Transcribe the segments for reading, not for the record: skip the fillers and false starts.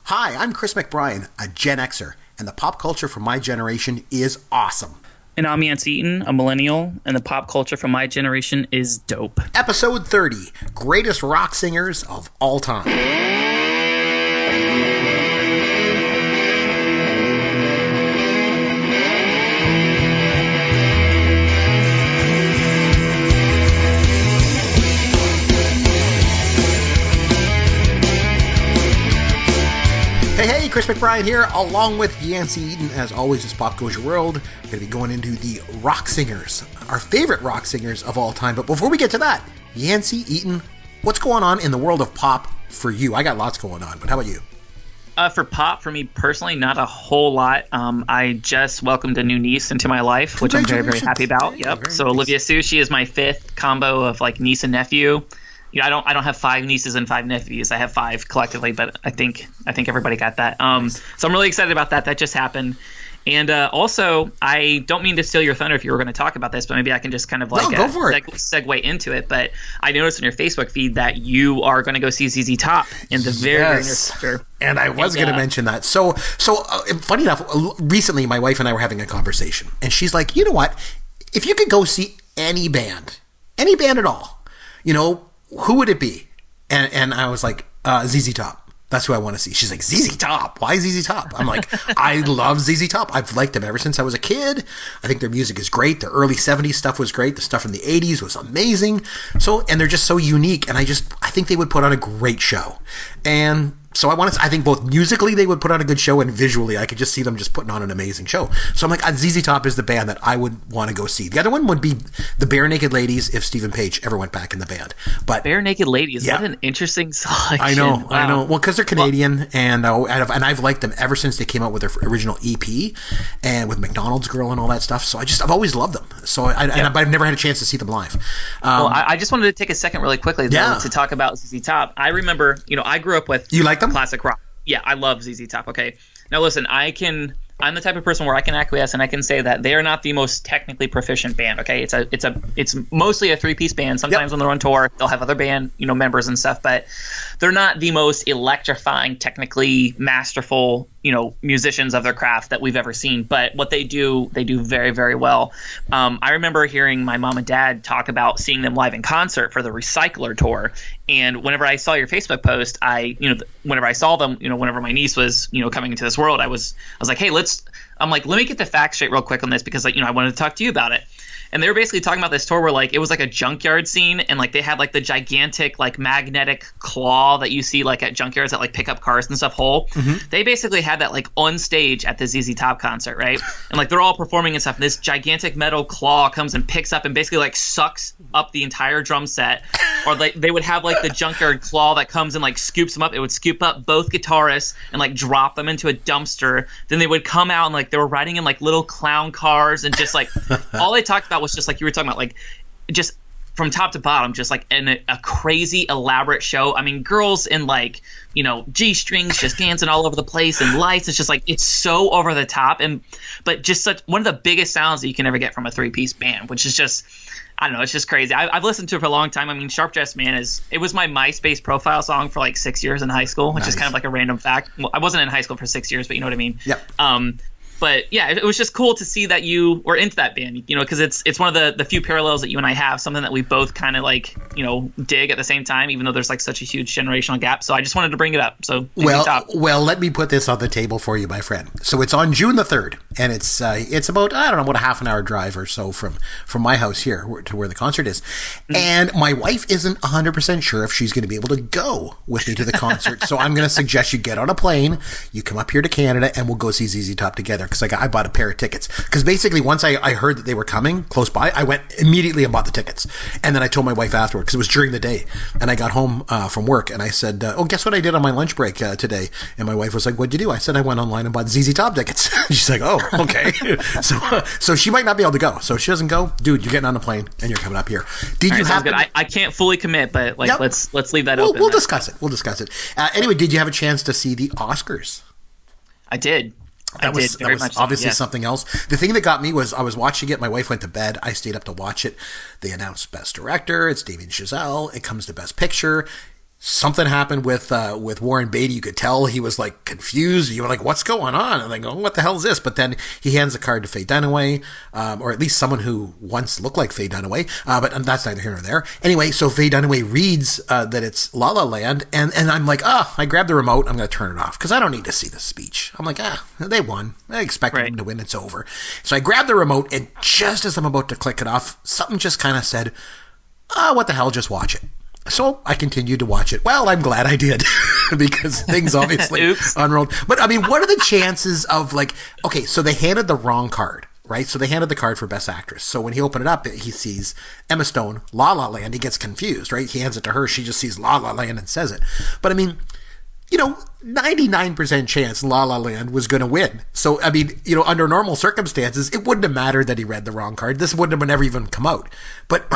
Hi, I'm Chris McBrien, a Gen-Xer, and the pop culture from my generation is awesome. And I'm Yancy Eaton, a Millennial, and the pop culture from my generation is dope. Episode 30, Greatest Rock Singers of All Time. Hey, Chris McBrien here, along with Yancy Eaton. As always, as Pop Goes Your World, we're going to be going into the rock singers, our favorite rock singers of all time. But before we get to that, Yancy Eaton, what's going on in the world of pop for you? I got lots going on, but how about you? For pop, for me personally, not a whole lot. I just welcomed a new niece into my life, which I'm very, very happy about. Yep. So nice. Olivia Sue, she is my fifth combo of like niece and nephew. You know, I don't have 5 nieces and 5 nephews. I have 5 collectively, but I think everybody got that. Nice. So I'm really excited about that. That just happened. And also, I don't mean to steal your thunder if you were going to talk about this, but maybe I can just kind of like segue into it. But I noticed on your Facebook feed that you are going to go see ZZ Top in the very near future. And I was going to mention that. So funny enough, recently my wife and I were having a conversation, and she's like, you know what? If you could go see any band at all, you know, who would it be? And I was like, ZZ Top. That's who I want to see. She's like, ZZ Top? Why ZZ Top? I'm like, I love ZZ Top. I've liked them ever since I was a kid. I think their music is great. The early 70s stuff was great. The stuff from the 80s was amazing. And they're just so unique. And I think they would put on a great show. And so I think both musically they would put on a good show, and visually I could just see them just putting on an amazing show. So I'm like, ZZ Top is the band that I would want to go see. The other one would be the Bare Naked Ladies if Stephen Page ever went back in the band. But Bare Naked Ladies, what an interesting selection. I know. Well, because they're Canadian, and I've liked them ever since they came out with their original EP and with McDonald's Girl and all that stuff. So I've always loved them. So but I've never had a chance to see them live. I just wanted to take a second really quickly to talk about ZZ Top. I remember, I grew up with. You like them? Classic rock. Yeah, I love ZZ Top. Okay. Now listen, I'm the type of person where I can acquiesce and I can say that they are not the most technically proficient band. Okay. It's mostly a 3-piece band. Sometimes when they're on tour, they'll have other band, members and stuff, but they're not the most electrifying, technically masterful, musicians of their craft that we've ever seen. But what they do very, very well. I remember hearing my mom and dad talk about seeing them live in concert for the Recycler tour. And whenever I saw your Facebook post, whenever I saw them, whenever my niece was, coming into this world, I was like, hey, let me get the facts straight real quick on this because I wanted to talk to you about it. And they were basically talking about this tour where it was like a junkyard scene, and they had the gigantic magnetic claw that you see at junkyards that pick up cars and stuff whole. Mm-hmm. They basically had that on stage at the ZZ Top concert, right? And they're all performing and stuff, and this gigantic metal claw comes and picks up and basically sucks up the entire drum set. Or they would have the junkyard claw that comes and scoops them up. It would scoop up both guitarists and drop them into a dumpster. Then they would come out and they were riding in little clown cars, and just all they talked about was just you were talking about, just from top to bottom, just a crazy elaborate show. I mean, girls in G-strings just dancing all over the place, and lights. It's just it's so over the top, but just such one of the biggest sounds that you can ever get from a 3-piece band, which is just, I don't know, it's just crazy. I've listened to it for a long time. I mean, Sharp Dressed Man it was my MySpace profile song for 6 years in high school, which is kind of a random fact. Well, I wasn't in high school for 6 years, but you know what I mean. Yep. But yeah, it was just cool to see that you were into that band, because it's one of the few parallels that you and I have, something that we both kind of dig at the same time, even though there's such a huge generational gap. So I just wanted to bring it up. So well, let me put this on the table for you, my friend. So it's on June the 3rd, and it's about, I don't know, about a half an hour drive or so from my house here to where the concert is. Mm-hmm. And my wife isn't 100% sure if she's going to be able to go with me to the concert. So I'm going to suggest you get on a plane, you come up here to Canada, and we'll go see ZZ Top together. Because I bought a pair of tickets. Because basically, once I heard that they were coming close by, I went immediately and bought the tickets. And then I told my wife afterward, because it was during the day. And I got home from work, and I said, guess what I did on my lunch break today? And my wife was like, what'd you do? I said, I went online and bought ZZ Top tickets. She's like, oh, okay. So she might not be able to go. So if she doesn't go, dude, you're getting on a plane, and you're coming up here. Sounds good. I can't fully commit, but let's leave that open. We'll discuss it. Anyway, did you have a chance to see the Oscars? I did. That was obviously something else. The thing that got me was I was watching it. My wife went to bed. I stayed up to watch it. They announced Best Director. It's Damien Chazelle. It comes to Best Picture. something happened with Warren Beatty. You could tell he was like confused. You were like, what's going on? And they go, what the hell is this? But then he hands the card to Faye Dunaway, or at least someone who once looked like Faye Dunaway. But that's neither here nor there. Anyway, so Faye Dunaway reads that it's La La Land, and I'm like, I grabbed the remote. I'm going to turn it off because I don't need to see the speech. I'm like, they won. I expected them to win. It's over. So I grabbed the remote, and just as I'm about to click it off, something just kind of said, what the hell, just watch it. So I continued to watch it. Well, I'm glad I did because things obviously unrolled. But I mean, what are the chances of like, okay, so they handed the wrong card, right? So they handed the card for Best Actress. So when he opened it up, he sees Emma Stone, La La Land. He gets confused, right? He hands it to her. She just sees La La Land and says it. But I mean, 99% chance La La Land was going to win. So, I mean, under normal circumstances, it wouldn't have mattered that he read the wrong card. This wouldn't have never even come out. But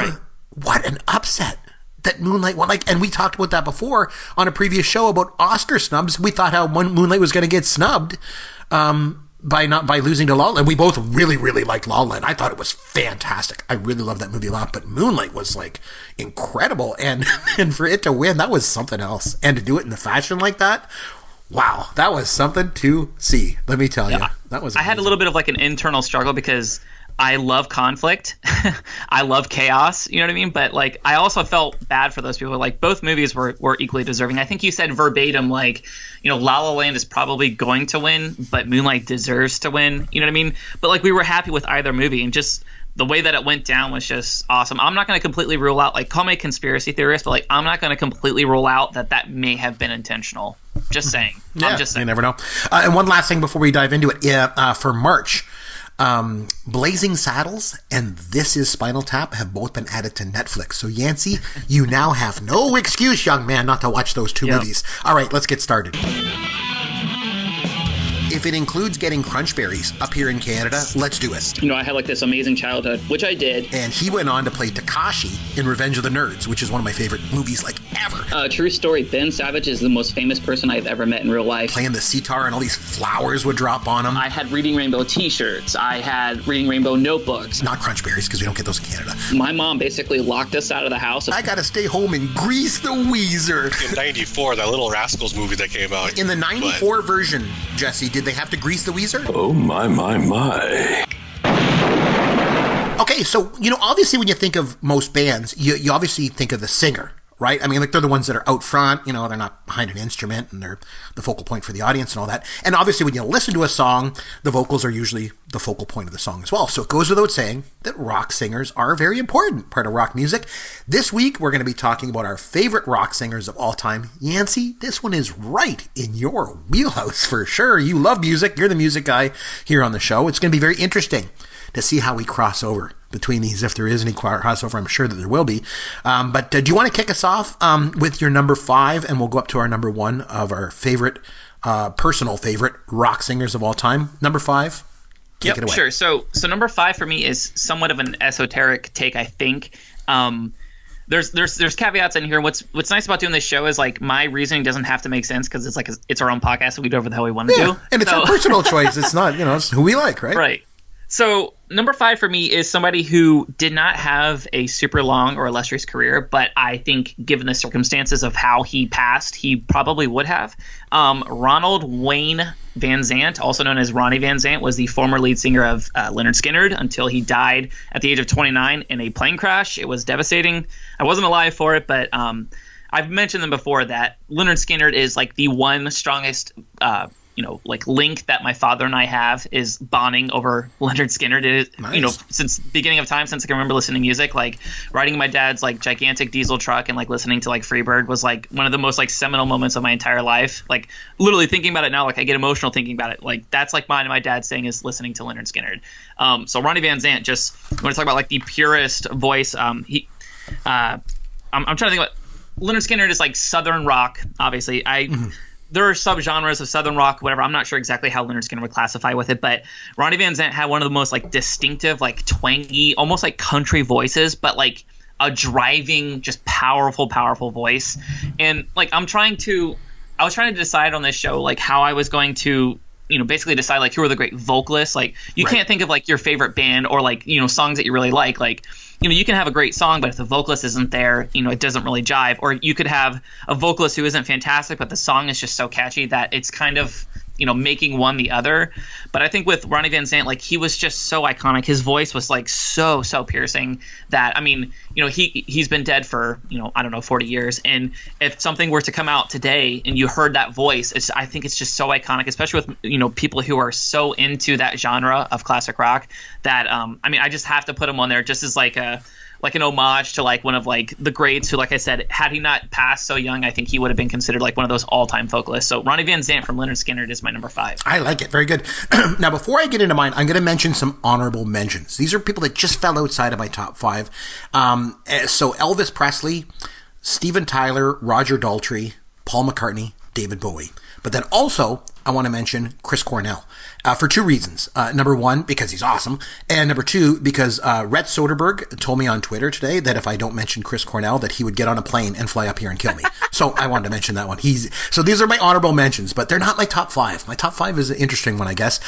what an upset. That Moonlight won, and we talked about that before on a previous show about Oscar snubs. We thought how Moonlight was going to get snubbed by losing to La La Land. We both really, really liked La La Land. I thought it was fantastic. I really loved that movie a lot, but Moonlight was like incredible, and for it to win, that was something else. And to do it in the fashion like that, wow, that was something to see. Let me tell you, that was amazing. I had a little bit of like an internal struggle because I love conflict. I love chaos. You know what I mean? But like, I also felt bad for those people. Like, both movies were equally deserving. I think you said verbatim, like, La La Land is probably going to win, but Moonlight deserves to win. You know what I mean? But like, we were happy with either movie, and just the way that it went down was just awesome. I'm not going to completely rule out, like, call me a conspiracy theorist, but like, I'm not going to completely rule out that may have been intentional. Just saying. Yeah, I'm just saying. You never know. And one last thing before we dive into it. For March, Blazing Saddles and This Is Spinal Tap have both been added to Netflix. So, Yancy, you now have no excuse, young man, not to watch those two movies. All right, let's get started. If it includes getting crunch berries up here in Canada, let's do it. I had like this amazing childhood, which I did. And he went on to play Takashi in Revenge of the Nerds, which is one of my favorite movies like ever. True story, Ben Savage is the most famous person I've ever met in real life. Playing the sitar and all these flowers would drop on him. I had Reading Rainbow t-shirts. I had Reading Rainbow notebooks. Not crunch berries because we don't get those in Canada. My mom basically locked us out of the house. I gotta stay home and grease the Weezer. In 94, that Little Rascals movie that came out. In the 94 version, Jesse, did they have to grease the Weezer? Oh, my. Okay, so, obviously when you think of most bands, you obviously think of the singer, right? I mean, like, they're the ones that are out front, they're not behind an instrument, and they're the focal point for the audience and all that. And obviously when you listen to a song, the vocals are usually the focal point of the song as well. So it goes without saying that rock singers are a very important part of rock music. This week, we're going to be talking about our favorite rock singers of all time. Yancy, this one is right in your wheelhouse for sure. You love music. You're the music guy here on the show. It's going to be very interesting to see how we cross over between these. If there is any crossover, I'm sure that there will be. But do you want to kick us off with your number 5, and we'll go up to our number 1 of our favorite, personal favorite rock singers of all time? Number 5? Take it away. Sure. So number 5 for me is somewhat of an esoteric take, I think. There's caveats in here. What's nice about doing this show is like my reasoning doesn't have to make sense because it's like it's our own podcast, so we do whatever the hell we want to do. And it's our personal choice. It's not, it's who we like, right? Right. So number 5 for me is somebody who did not have a super long or illustrious career, but I think given the circumstances of how he passed, he probably would have. Ronald Wayne Van Zant, also known as Ronnie Van Zant, was the former lead singer of Lynyrd Skynyrd until he died at the age of 29 in a plane crash. It was devastating. I wasn't alive for it, but I've mentioned them before that Lynyrd Skynyrd is like the one strongest like link that my father and I have is bonding over Lynyrd Skynyrd. It is, nice. Since the beginning of time, since I can remember listening to music, like riding in my dad's like gigantic diesel truck and like listening to like Freebird was like one of the most like seminal moments of my entire life. Like literally thinking about it now, like I get emotional thinking about it. Like that's like mine and my dad's thing is listening to Lynyrd Skynyrd. So Ronnie Van Zant, just when I talk about like the purest voice, I'm trying to think about Lynyrd Skynyrd is like Southern rock, obviously. There are subgenres of Southern rock, whatever. I'm not sure exactly how Lynyrd Skynyrd would classify with it, but Ronnie Van Zant had one of the most like distinctive, like twangy, almost like country voices, but like a driving, just powerful voice. And like I was trying to decide on this show like how I was going to basically decide like who are the great vocalists. Like you can't think of like your favorite band or like, songs that you really like. Like, you can have a great song, but if the vocalist isn't there, it doesn't really jive. Or you could have a vocalist who isn't fantastic, but the song is just so catchy that it's kind of, making one the other. But I think with Ronnie Van Zant, like he was just so iconic. His voice was like so piercing that, I mean, he's been dead for, I don't know, 40 years. And if something were to come out today and you heard that voice, I think it's just so iconic, especially with, people who are so into that genre of classic rock that, I just have to put him on there just as like an homage to like one of like the greats who, like I said, had he not passed so young, I think he would have been considered like one of those all-time vocalists. So Ronnie Van Zant from Lynyrd Skynyrd is my number 5. I like it. Very good. Now, before I get into mine, I'm going to mention some honorable mentions. These are people that just fell outside of my top 5. So Elvis Presley, Steven Tyler, Roger Daltrey, Paul McCartney, David Bowie. But then also, I want to mention Chris Cornell for 2 reasons. Number 1, because he's awesome. And number 2, because Rhett Soderbergh told me on Twitter today that if I don't mention Chris Cornell, that he would get on a plane and fly up here and kill me. So I wanted to mention that one. So these are my honorable mentions, but they're not my top 5. My top 5 is an interesting one, I guess.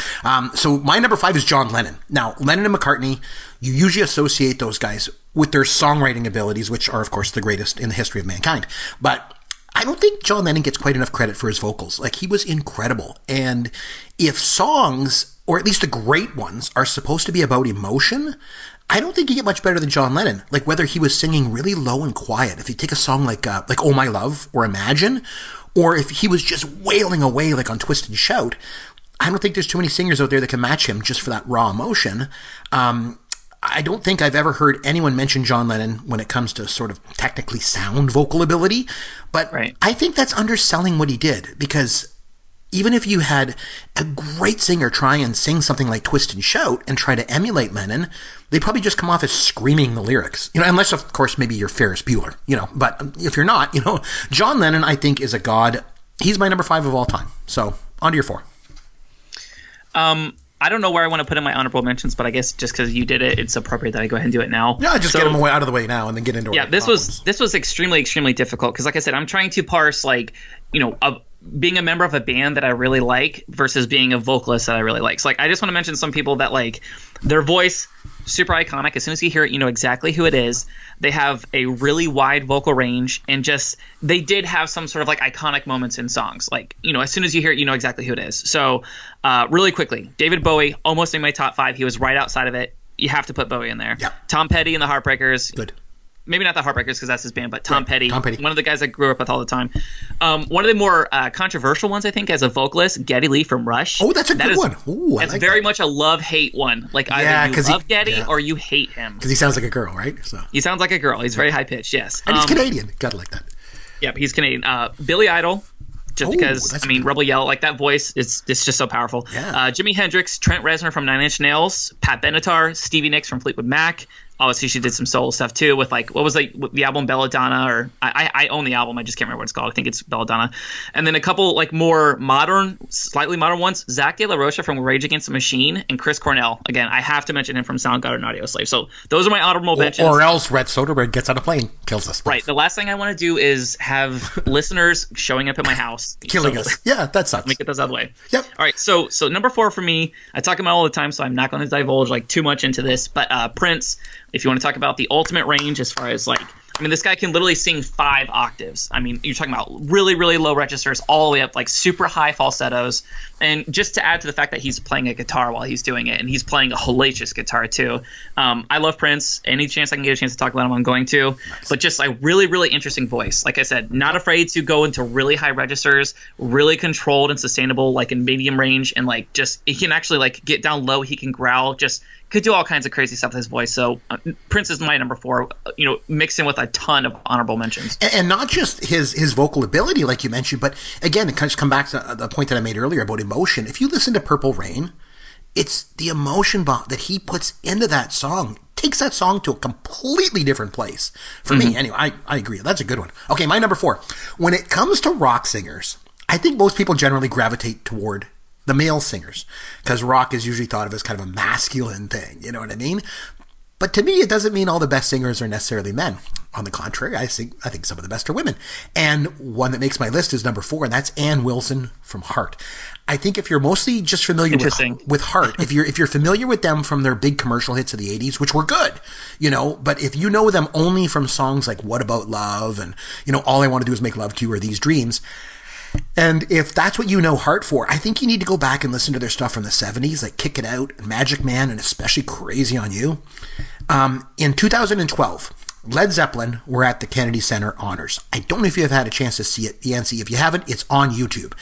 So my number 5 is John Lennon. Now, Lennon and McCartney, you usually associate those guys with their songwriting abilities, which are, of course, the greatest in the history of mankind. But I don't think John Lennon gets quite enough credit for his vocals. Like, he was incredible. And if songs, or at least the great ones, are supposed to be about emotion, I don't think you get much better than John Lennon. Like, whether he was singing really low and quiet, if you take a song like Oh My Love or Imagine, or if he was just wailing away like on Twist and Shout, I don't think there's too many singers out there that can match him just for that raw emotion. I don't think I've ever heard anyone mention John Lennon when it comes to sort of technically sound vocal ability, but I think that's underselling what he did, because even if you had a great singer try and sing something like Twist and Shout and try to emulate Lennon, they probably just come off as screaming the lyrics, unless of course maybe you're Ferris Bueller, but if you're not, John Lennon, I think, is a god. He's my number 5 of all time. So on to your 4. I don't know where I want to put in my honorable mentions, but I guess just because you did it, it's appropriate that I go ahead and do it now. Yeah, just get them out of the way now and then get into it. Yeah, this was extremely difficult because, like I said, I'm trying to parse being a member of a band that I really like versus being a vocalist that I really like. So like, I just want to mention some people that like their voice, super iconic. As soon as you hear it, you know exactly who it is. They have a really wide vocal range, and just they did have some sort of like iconic moments in songs. Like, as soon as you hear it, you know exactly who it is. So really quickly, David Bowie, almost in my top 5. He was right outside of it. You have to put Bowie in there. Yeah. Tom Petty and the Heartbreakers. Good. Maybe not the Heartbreakers because that's his band, but Tom Petty, Tom Petty, one of the guys I grew up with all the time. One of the more controversial ones, I think, as a vocalist, Geddy Lee from Rush. Oh, that's a good one. Ooh, it's like very much a love-hate one. Like either you love Geddy or you hate him. Because he sounds like a girl, right? So he sounds like a girl. He's very high-pitched, yes. And he's Canadian. Gotta like that. Yep, he's Canadian. Billy Idol. Just because, Rebel Yell, like that voice, it's just so powerful. Yeah. Jimi Hendrix, Trent Reznor from Nine Inch Nails, Pat Benatar, Stevie Nicks from Fleetwood Mac. Obviously, she did some solo stuff too with like, what was the album Belladonna, or I own the album, I just can't remember what it's called. I think it's Belladonna. And then a couple like more modern, slightly modern ones, Zach De La Rocha from Rage Against the Machine, and Chris Cornell. Again, I have to mention him from Soundgarden and Audio Slave. So those are my honorable mentions. Or else Rhett Soderbergh gets on a plane, kills us. Right. The last thing I want to do is have listeners showing up at my house. Killing us. Yeah, that sucks. Let me get those out of the way. Yep. All right. So number 4 for me, I talk about all the time, so I'm not going to divulge like too much into this, but Prince, if you want to talk about the ultimate range as far as like, I mean, this guy can literally sing 5 octaves. I mean, you're talking about really, really low registers all the way up, like super high falsettos. And just to add to the fact that he's playing a guitar while he's doing it, and he's playing a hellacious guitar too. I love Prince. Any chance I can get a chance to talk about him, I'm going to. Nice. But just a really, really interesting voice. Like I said, not afraid to go into really high registers, really controlled and sustainable, like in medium range, and like just he can actually like get down low. He can growl. Just could do all kinds of crazy stuff with his voice. So Prince is my number 4. Mixed in with a ton of honorable mentions, and not just his vocal ability, like you mentioned, but again, it comes come back to the point that I made earlier about emotion. If you listen to Purple Rain, it's the emotion that he puts into that song takes that song to a completely different place. For me, anyway, I agree. That's a good one. Okay, my number 4. When it comes to rock singers, I think most people generally gravitate toward the male singers because rock is usually thought of as kind of a masculine thing. You know what I mean? But to me, it doesn't mean all the best singers are necessarily men. On the contrary, I think some of the best are women. And one that makes my list is number 4, and that's Ann Wilson from Heart. I think if you're mostly just familiar with Heart, if you're familiar with them from their big commercial hits of the 80s, which were good, but if you know them only from songs like What About Love and, All I Want to Do Is Make Love to You or These Dreams, and if that's what you know Heart for, I think you need to go back and listen to their stuff from the 70s, like Kick It Out, Magic Man, and especially Crazy on You. In 2012, Led Zeppelin were at the Kennedy Center Honors. I don't know if you have had a chance to see it, Yancy. If you haven't, it's on YouTube.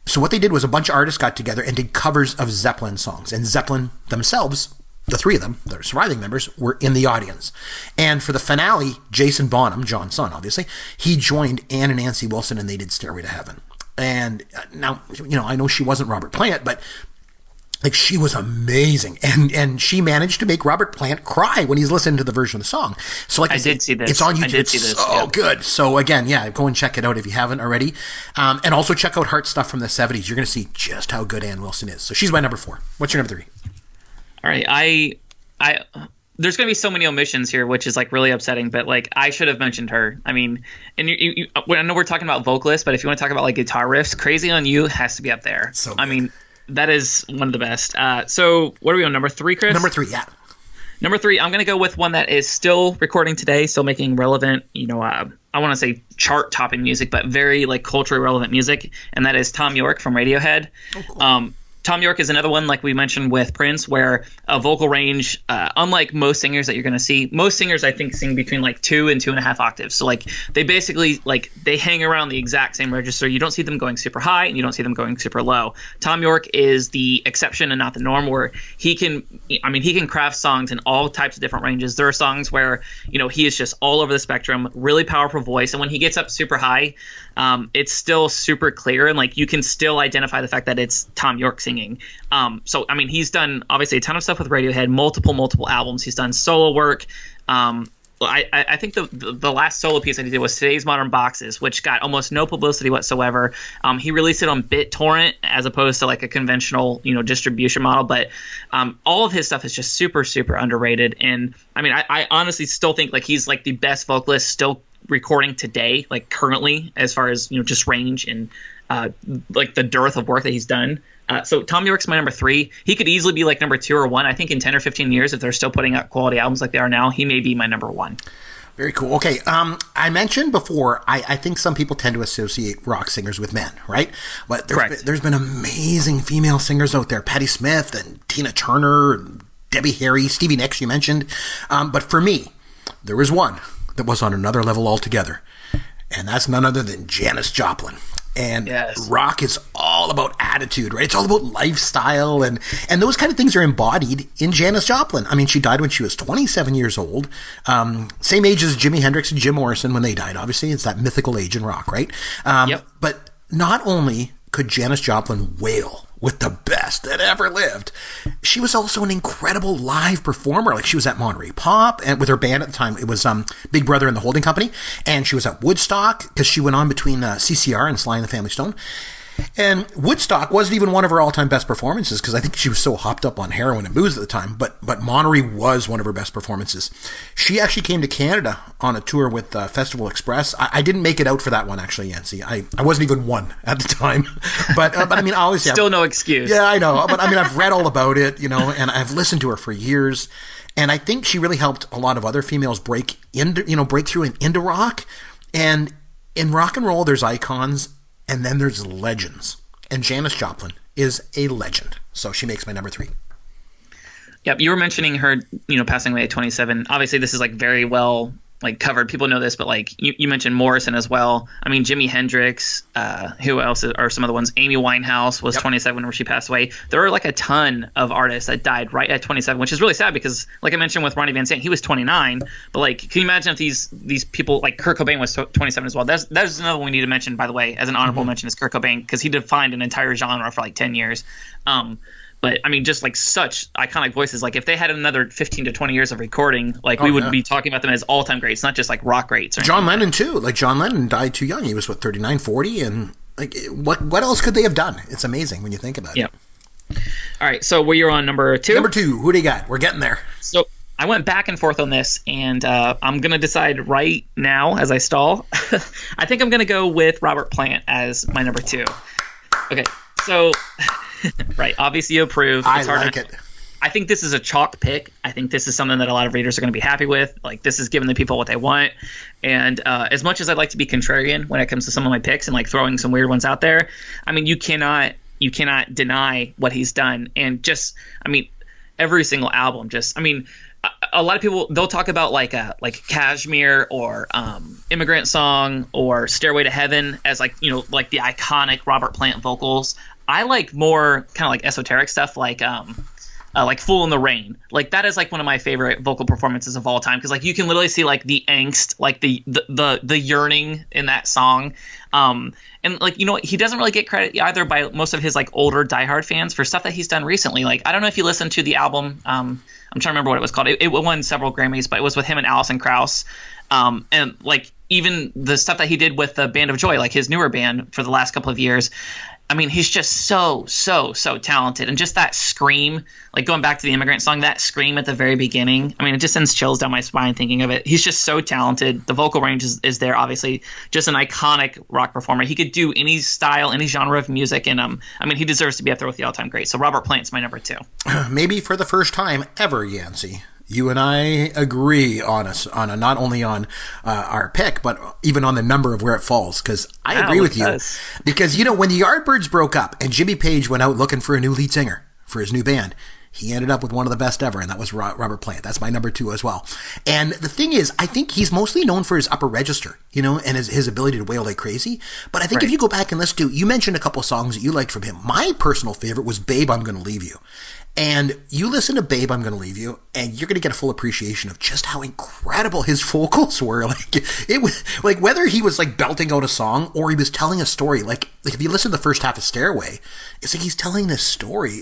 So what they did was a bunch of artists got together and did covers of Zeppelin songs. And Zeppelin themselves, the 3 of them, their surviving members, were in the audience. And for the finale, Jason Bonham, John's son, obviously, he joined Ann and Nancy Wilson and they did Stairway to Heaven. And now, I know she wasn't Robert Plant, but she was amazing. And she managed to make Robert Plant cry when he's listening to the version of the song. So I did see this. It's on YouTube. I did see this. Oh, good. So again, go and check it out if you haven't already. And also check out Heart stuff from the 70s. You're going to see just how good Ann Wilson is. So she's my number 4. What's your number 3? All right. I there's going to be so many omissions here, which is really upsetting, but I should have mentioned her. I mean, and I know we're talking about vocalists, but if you want to talk about guitar riffs, Crazy on You has to be up there. So I mean, that is one of the best. So what are we on, number 3, Chris? Number 3, yeah. Number 3, I'm going to go with one that is still recording today, still making relevant, I want to say chart-topping music, but very culturally relevant music, and that is Tom York from Radiohead. Oh, cool. Tom York is another one, like we mentioned with Prince, where a vocal range, unlike most singers that you're going to see, most singers I think sing between 2 and 2.5 octaves. So they basically they hang around the exact same register. You don't see them going super high and you don't see them going super low. Tom York is the exception and not the norm, where he can craft songs in all types of different ranges. There are songs where he is just all over the spectrum, really powerful voice, and when he gets up super high, it's still super clear and you can still identify the fact that it's Tom York singing. So I mean, he's done obviously a ton of stuff with Radiohead, multiple albums. He's done solo work. I think the last solo piece that he did was Today's Modern Boxes, which got almost no publicity whatsoever. He released it on BitTorrent as opposed to a conventional distribution model. But all of his stuff is just super underrated. And I mean, I honestly still think he's the best vocalist still recording today, currently, as far as just range and the dearth of work that he's done. So Tom York's my number 3. He could easily be number 2 or 1. I think in 10 or 15 years, if they're still putting out quality albums like they are now, he may be my number 1. Very cool. Okay, I mentioned before, I think some people tend to associate rock singers with men, right? But there's been amazing female singers out there, Patti Smith and Tina Turner, and Debbie Harry, Stevie Nicks you mentioned. But for me, there was one that was on another level altogether, and that's none other than Janis Joplin. And yes. Rock is all about attitude, right? It's all about lifestyle, and those kind of things are embodied in Janis Joplin. I mean, she died when she was 27 years old, same age as Jimi Hendrix and Jim Morrison when they died. Obviously, it's that mythical age in rock, right? Yep. But not only could Janis Joplin wail with the best that ever lived, she was also an incredible live performer. She was at Monterey Pop, and with her band at the time, it was Big Brother and the Holding Company, and she was at Woodstock because she went on between CCR and Sly and the Family Stone. And Woodstock wasn't even one of her all-time best performances because I think she was so hopped up on heroin and booze at the time, but Monterey was one of her best performances. She actually came to Canada on a tour with Festival Express. I didn't make it out for that one, actually, Yancy. I wasn't even one at the time. But I mean, obviously... Still no excuse. Yeah, I know. But I mean, I've read all about it, and I've listened to her for years. And I think she really helped a lot of other females break through and into rock. And in rock and roll, there's icons, and then there's legends. And Janis Joplin is a legend. So she makes my number 3. Yep, you were mentioning her, passing away at 27. Obviously, this is very well covered. People know this, but you mentioned Morrison as well. I mean, Jimi Hendrix. Who else are some of the ones? Amy Winehouse was 27 when she passed away. There are a ton of artists that died right at 27, which is really sad because, like I mentioned with Ronnie Van Zant, he was 29. But can you imagine if these people Kurt Cobain was 27 as well? That's another one we need to mention, by the way, as an honorable mention is Kurt Cobain, because he defined an entire genre for 10 years. But I mean, just such iconic voices. If they had another 15 to 20 years of recording, we would be talking about them as all-time greats, not just rock greats. John Lennon too. John Lennon died too young. He was 39, 40, and what else could they have done? It's amazing when you think about it. All right, so you're on number 2. Number 2. Who do you got? We're getting there. So I went back and forth on this, and I'm going to decide right now as I stall. I think I'm going to go with Robert Plant as my number 2. Okay, so, right, obviously you approve. I like it. I think this is a chalk pick. I think this is something that a lot of readers are going to be happy with. Like, this is giving the people what they want. And as much as I'd like to be contrarian when it comes to some of my picks and like throwing some weird ones out there, I mean, you cannot deny what he's done. And just, I mean, every single album, just, I mean, a lot of people, they'll talk about like Kashmir or Immigrant Song or Stairway to Heaven as like, you know, like the iconic Robert Plant vocals. I like more kind of like esoteric stuff like Fool in the Rain. Like that is like one of my favorite vocal performances of all time, because like you can literally see like the angst, like the yearning in that song. And like, you know, he doesn't really get credit either by most of his like older diehard fans for stuff that he's done recently. Like, I don't know if you listened to the album. I'm trying to remember what it was called. It won several Grammys, but it was with him and Alison Krauss. And like even the stuff that he did with the Band of Joy, like his newer band for the last couple of years. I mean, he's just so talented. And just that scream, like going back to the Immigrant Song, that scream at the very beginning, I mean, it just sends chills down my spine thinking of it. He's just so talented. The vocal range is there, obviously. Just an iconic rock performer. He could do any style, any genre of music. And I mean, he deserves to be up there with the all-time greats. So Robert Plant's my number 2. Maybe for the first time ever, Yancy, you and I agree on not only on our pick, but even on the number of where it falls. Because I agree with you. Because, you know, when the Yardbirds broke up and Jimmy Page went out looking for a new lead singer for his new band, he ended up with one of the best ever, and that was Robert Plant. That's my number 2 as well. And the thing is, I think he's mostly known for his upper register, you know, and his ability to wail like crazy. But I think if you go back and listen to, you mentioned a couple songs that you liked from him. My personal favorite was Babe, I'm Gonna Leave You. And you listen to Babe, I'm Gonna Leave You, and you're going to get a full appreciation of just how incredible his vocals were. Like, it was like whether he was like belting out a song or he was telling a story. Like if you listen to the first half of Stairway, it's like he's telling this story.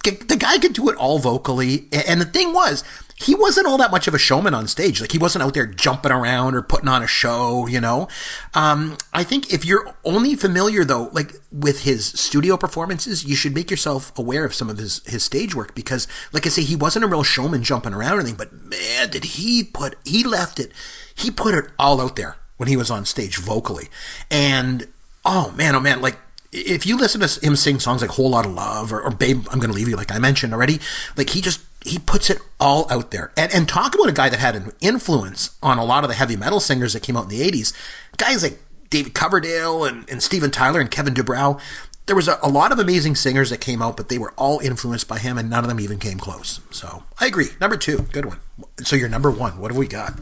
The guy could do it all vocally. And the thing was, he wasn't all that much of a showman on stage. Like, he wasn't out there jumping around or putting on a show, you know. I think if you're only familiar, though, like with his studio performances, you should make yourself aware of some of his stage work, because, like I say, he wasn't a real showman jumping around or anything, but man, did he put it all out there when he was on stage vocally. And oh man, like, if you listen to him sing songs like Whole Lot of Love or Babe, I'm Gonna Leave You, like I mentioned already, like he puts it all out there. And talk about a guy that had an influence on a lot of the heavy metal singers that came out in the 80s. Guys like David Coverdale and Steven Tyler and Kevin DuBrow. There was a lot of amazing singers that came out, but they were all influenced by him, and none of them even came close. So I agree. Number 2, good one. So you're number 1. What have we got?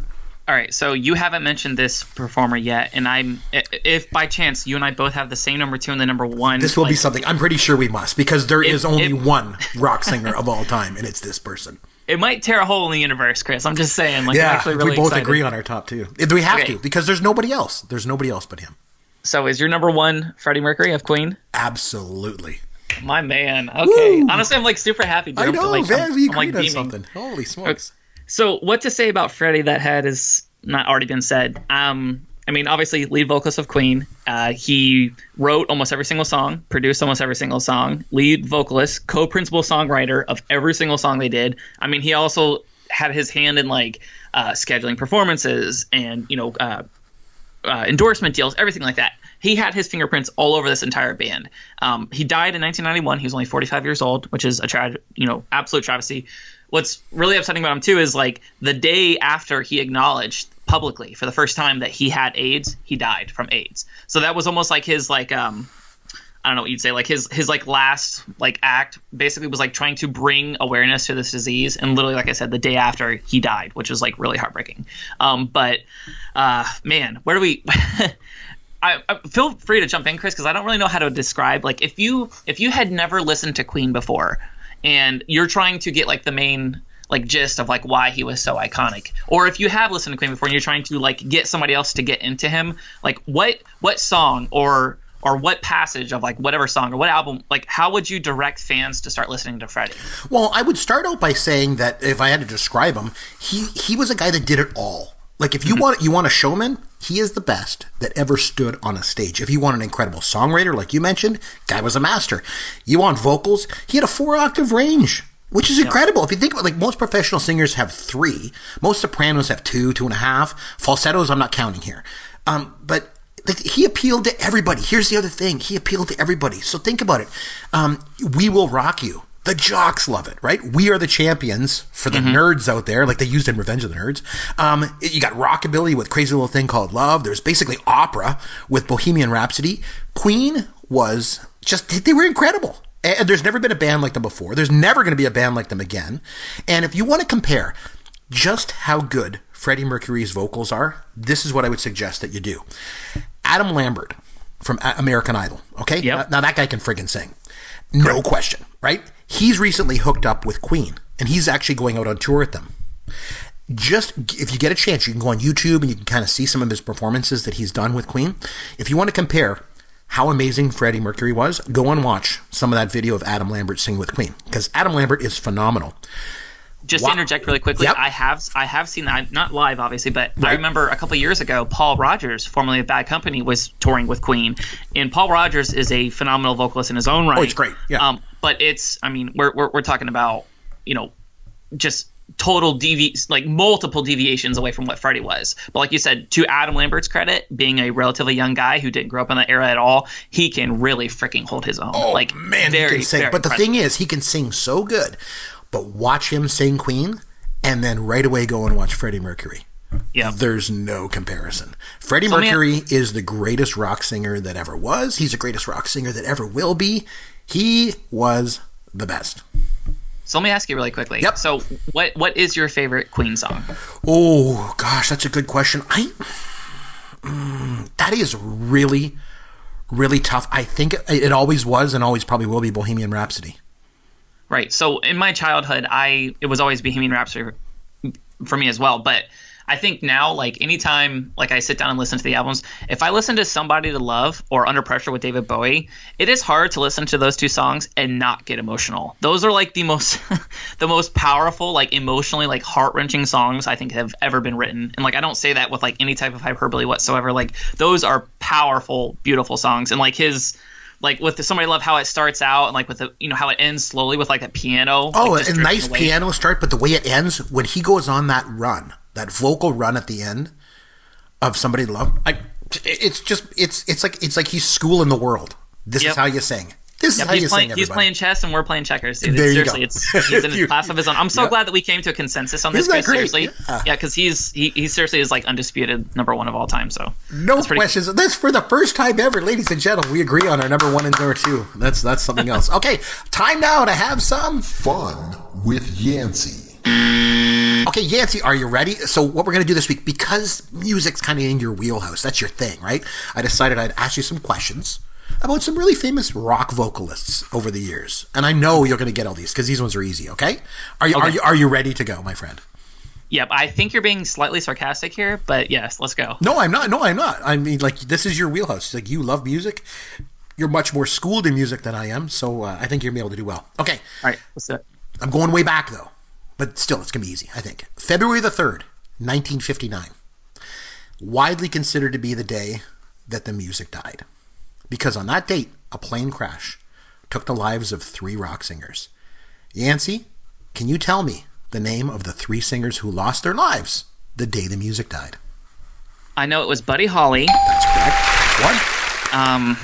All right, so you haven't mentioned this performer yet, and if by chance you and I both have the same number 2 and the number 1, this will be something. I'm pretty sure we must, because there is only one rock singer of all time, and it's this person. It might tear a hole in the universe, Chris. I'm just saying. Like, yeah, I'm actually really we both excited. agree on our top 2. We have to, because there's nobody else. There's nobody else but him. So is your number 1 Freddie Mercury of Queen? Absolutely. My man. Okay. Woo! Honestly, I'm like super happy. Dude. I know, I'm agreed on beaming. something. Holy smokes. So what to say about Freddie that has not already been said? I mean, obviously, lead vocalist of Queen. He wrote almost every single song, produced almost every single song, lead vocalist, co-principal songwriter of every single song they did. I mean, he also had his hand in like scheduling performances and, you know, endorsement deals, everything like that. He had his fingerprints all over this entire band. He died in 1991. He was only 45 years old, which is absolute travesty. What's really upsetting about him too is like the day after he acknowledged publicly for the first time that he had AIDS, he died from AIDS. So that was almost like his like I don't know what you'd say, like his like last like act basically was like trying to bring awareness to this disease, and literally, like I said, the day after he died, which was like really heartbreaking. But man, where do we I feel free to jump in, Chris, because I don't really know how to describe, like, if you had never listened to Queen before and you're trying to get like the main like gist of like why he was so iconic, or if you have listened to Queen before and you're trying to like get somebody else to get into him, like what song or what passage of like whatever song or what album, like how would you direct fans to start listening to Freddie? Well, I would start out by saying that if I had to describe him, he was a guy that did it all. Like, if you want a showman, he is the best that ever stood on a stage. If you want an incredible songwriter, like you mentioned, guy was a master. You want vocals, he had a 4-octave range. which is incredible. If you think about, like, most professional singers have 3. Most sopranos have 2, 2.5. Falsettos, I'm not counting here. But like, he appealed to everybody. Here's the other thing. He appealed to everybody. So think about it. We Will Rock You. The jocks love it, right? We Are the Champions for the nerds out there, like they used in Revenge of the Nerds. You got rockabilly with Crazy Little Thing Called Love. There's basically opera with Bohemian Rhapsody. Queen was just, they were incredible. And there's never been a band like them before. There's never going to be a band like them again. And if you want to compare just how good Freddie Mercury's vocals are, this is what I would suggest that you do. Adam Lambert from American Idol, okay? Yep. Now that guy can friggin' sing. No question, right? He's recently hooked up with Queen, and he's actually going out on tour with them. Just, if you get a chance, you can go on YouTube and you can kind of see some of his performances that he's done with Queen. If you want to compare how amazing Freddie Mercury was, go and watch some of that video of Adam Lambert singing with Queen, because Adam Lambert is phenomenal. Just to interject really quickly, Yep. I have seen that, not live obviously, but I remember a couple of years ago, Paul Rodgers, formerly of Bad Company, was touring with Queen, and Paul Rodgers is a phenomenal vocalist in his own right. Oh, it's great. Yeah. But it's, I mean, we're talking about, you know, just total like multiple deviations away from what Freddie was. But like you said, to Adam Lambert's credit, being a relatively young guy who didn't grow up in that era at all, he can really freaking hold his own. Oh, like, man, very, he can sing. very But the impressive. thing is, he can sing so good. But watch him sing Queen, and then right away go and watch Freddie Mercury. Yeah. There's no comparison. Freddie Mercury is the greatest rock singer that ever was. He's the greatest rock singer that ever will be. He was the best. So let me ask you really quickly. Yep. So what is your favorite Queen song? Oh, gosh, that's a good question. That is really, really tough. I think it always was and always probably will be Bohemian Rhapsody. Right. So in my childhood, it was always Bohemian Rhapsody for me as well. But I think now, like, anytime like I sit down and listen to the albums, if I listen to Somebody to Love or Under Pressure with David Bowie, it is hard to listen to those two songs and not get emotional. Those are like the most the most powerful, like emotionally, like heart-wrenching songs I think have ever been written. And like, I don't say that with like any type of hyperbole whatsoever. Like, those are powerful, beautiful songs. And like his, like with Somebody to Love, how it starts out, and like with the, you know, how it ends slowly with like a piano. Oh, like, a nice piano start, but the way it ends, when he goes on that run, that vocal run at the end of Somebody to Love, it's like he's schooling the world. This is how you sing. This is how you sing, everybody. He's playing chess and we're playing checkers. Dude. There you Seriously, go. He's in his class of his own. I'm so glad that we came to a consensus on this. Isn't that great? Seriously, yeah, because he seriously is like undisputed number one of all time. So no questions. Cool. That's for the first time ever, ladies and gentlemen. We agree on our number one and number two. That's something else. Okay, time now to have some fun with Yancy. Okay, Yancy, are you ready? So what we're going to do this week, because music's kind of in your wheelhouse, that's your thing, right? I decided I'd ask you some questions about some really famous rock vocalists over the years. And I know you're going to get all these because these ones are easy, okay? Are you ready to go, my friend? Yep, I think you're being slightly sarcastic here, but yes, let's go. No, I'm not. I mean, like, this is your wheelhouse. Like, you love music. You're much more schooled in music than I am, so I think you're going to be able to do well. Okay. All right, let's do it. I'm going way back, though. But still, it's going to be easy, I think. February the 3rd, 1959. Widely considered to be the day that the music died. Because on that date, a plane crash took the lives of 3 rock singers. Yancy, can you tell me the name of the 3 singers who lost their lives the day the music died? I know it was Buddy Holly. That's correct. One.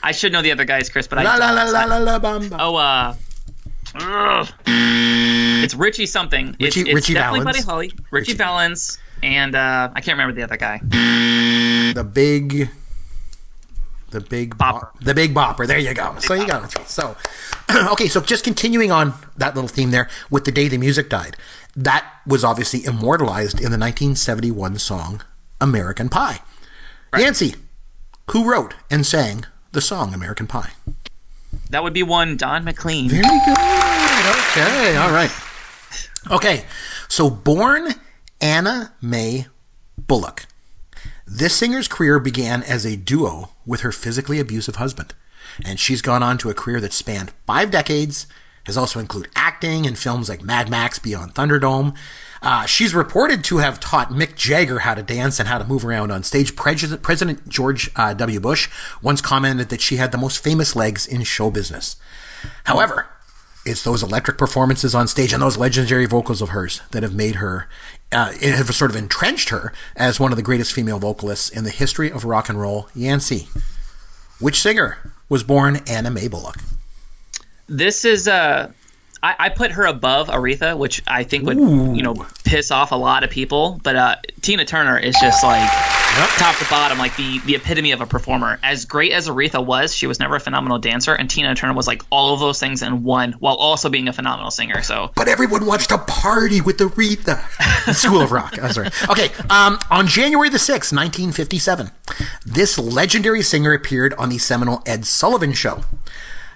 I should know the other guys, Chris, but la, la, la, la, la, la, bum, bum. It's Richie something. It's Richie definitely Valens. Buddy Holly, Richie Valens, and I can't remember the other guy. The big Bopper. The Big Bopper. There you go. So you got it. So, okay. So just continuing on that little theme there with the day the music died. That was obviously immortalized in the 1971 song "American Pie." Right. Yancy, who wrote and sang the song "American Pie"? That would be one Don McLean. Very good. Okay. All right. Okay. So born Anna Mae Bullock. This singer's career began as a duo with her physically abusive husband. And she's gone on to a career that spanned 5 decades, has also included acting in films like Mad Max Beyond Thunderdome. She's reported to have taught Mick Jagger how to dance and how to move around on stage. President George W. Bush once commented that she had the most famous legs in show business. However, It's those electric performances on stage and those legendary vocals of hers that have made her, have sort of entrenched her as one of the greatest female vocalists in the history of rock and roll. Yancy, which singer was born Anna Mae Bullock? This is I put her above Aretha, which I think would piss off a lot of people. But Tina Turner is just like top to bottom, like the epitome of a performer. As great as Aretha was, she was never a phenomenal dancer, and Tina Turner was like all of those things in one, while also being a phenomenal singer. So, but everyone wants to party with Aretha. School of Rock. I'm sorry. Okay, on January the 6th, 1957, this legendary singer appeared on the seminal Ed Sullivan Show.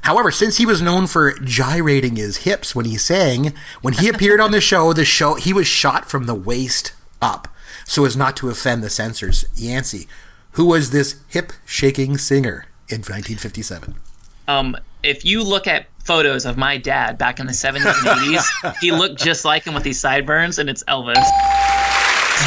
However, since he was known for gyrating his hips when he sang, when he appeared on the show, he was shot from the waist up so as not to offend the censors. Yancy, who was this hip-shaking singer in 1957? If you look at photos of my dad back in the 70s and 80s, he looked just like him with these sideburns, and it's Elvis.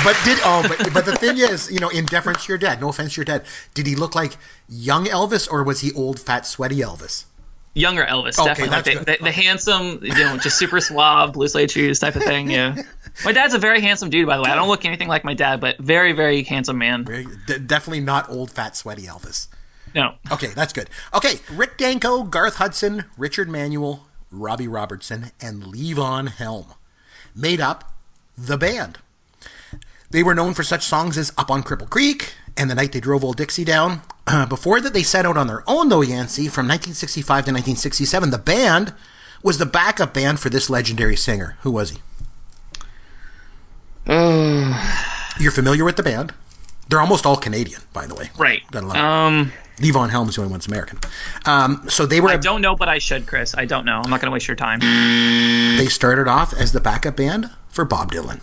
But the thing is, in deference to your dad, no offense to your dad, did he look like young Elvis or was he old, fat, sweaty Elvis? Younger Elvis, definitely. The handsome, just super suave, blue suede shoes type of thing. Yeah, my dad's a very handsome dude, by the way. I don't look anything like my dad, but very, very handsome man. Definitely not old, fat, sweaty Elvis. No. Okay, that's good. Okay, Rick Danko, Garth Hudson, Richard Manuel, Robbie Robertson, and Levon Helm made up the band. They were known for such songs as Up on Cripple Creek and The Night They Drove Old Dixie Down. Before that, they set out on their own, though, Yancy. From 1965 to 1967, the band was the backup band for this legendary singer. Who was he? You're familiar with the band? They're almost all Canadian, by the way. Right. Levon Helm is the only one that's American. So they were. I don't know, but I should, Chris. I don't know. I'm not going to waste your time. They started off as the backup band for Bob Dylan.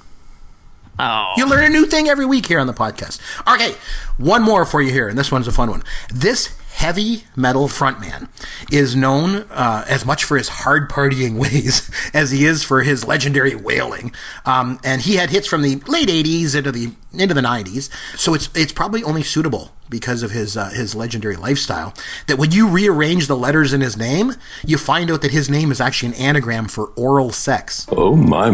Oh. You learn a new thing every week here on the podcast. Okay, one more for you here, and this one's a fun one. This heavy metal frontman is known as much for his hard partying ways as he is for his legendary wailing. And he had hits from the late 80s into the 90s, so it's probably only suitable because of his legendary lifestyle that when you rearrange the letters in his name, you find out that his name is actually an anagram for oral sex. Oh, my.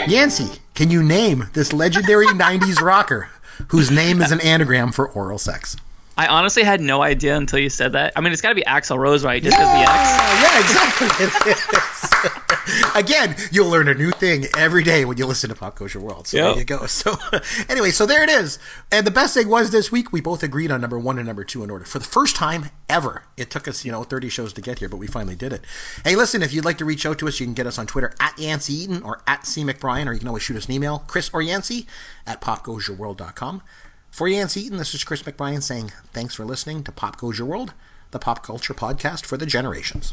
Yancy, can you name this legendary 90s rocker whose name is an anagram for oral sex? I honestly had no idea until you said that. I mean, it's got to be Axl Rose, right? Just because the X. Yeah, exactly. It is. Again, you'll learn a new thing every day when you listen to Pop Culture World. So There you go. So anyway, so there it is. And the best thing was this week, we both agreed on number 1 and number 2 in order. For the first time ever. It took us, 30 shows to get here, but we finally did it. Hey, listen, if you'd like to reach out to us, you can get us on Twitter at Yancy Eaton or at C. McBrien, or you can always shoot us an email, Chris or Yancy at popgoesyourworld.com. For Yancy Eaton, this is Chris McBrien saying thanks for listening to Pop Goes Your World, the pop culture podcast for the generations.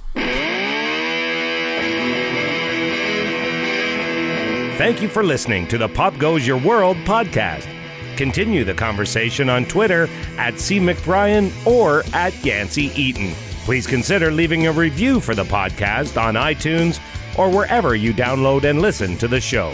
Thank you for listening to the Pop Goes Your World podcast. Continue the conversation on Twitter at C. McBrien or at Yancy Eaton. Please consider leaving a review for the podcast on iTunes or wherever you download and listen to the show.